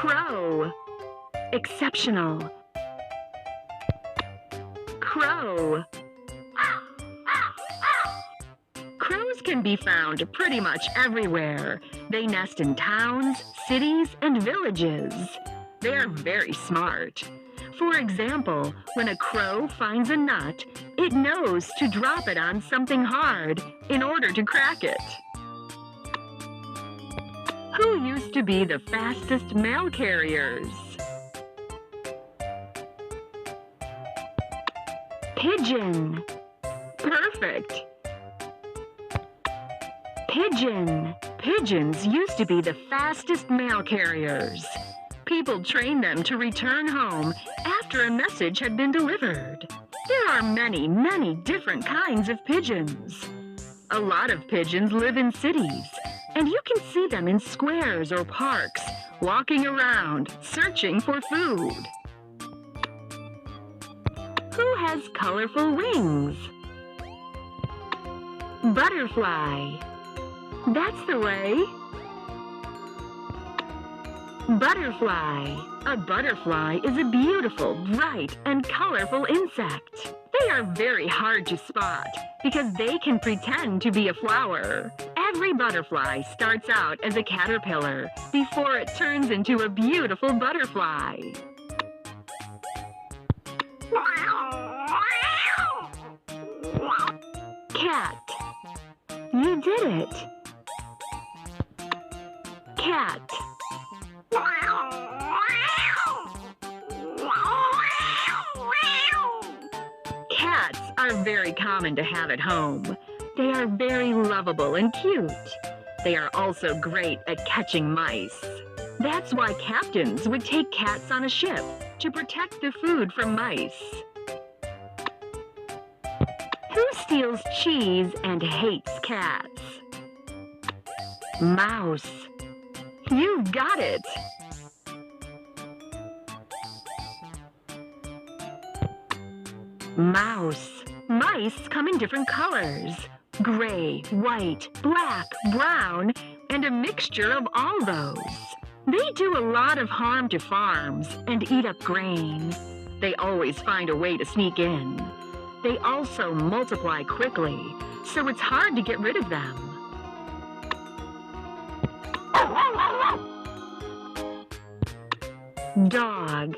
Crow. Exceptional. Crow. Crows can be found pretty much everywhere. They nest in towns, cities, and villages. They are very smart. For example, when a crow finds a nut, it knows to drop it on something hard in order to crack it. Who used to be the fastest mail carriers? Pigeon. Perfect. Pigeon. Pigeons used to be the fastest mail carriers. People trained them to return home after a message had been delivered. There are many, many different kinds of pigeons. A lot of pigeons live in cities, and you can see them in squares or parks, walking around, searching for food. Who has colorful wings? Butterfly. That's the way. Butterfly. A butterfly is a beautiful, bright, and colorful insect. They are very hard to spot because they can pretend to be a flower. Every butterfly starts out as a caterpillar before it turns into a beautiful butterfly. Cat. You did it. Cat. Cats are very common to have at home. They are very lovable and cute. They are also great at catching mice. That's why captains would take cats on a ship to protect the food from mice. Who steals cheese and hates cats? Mouse. You got it! Mouse. Mice come in different colors. Gray, white, black, brown, and a mixture of all those. They do a lot of harm to farms and eat up grain. They always find a way to sneak in. They also multiply quickly, so it's hard to get rid of them. Dog.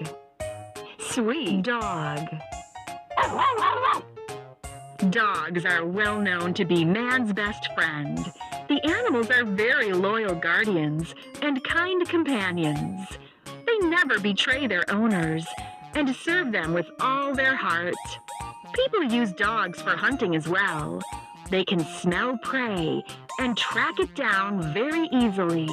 Sweet dog. Dogs are well known to be man's best friend. The animals are very loyal guardians and kind companions. They never betray their owners and serve them with all their heart. People use dogs for hunting as well. They can smell prey and track it down very easily.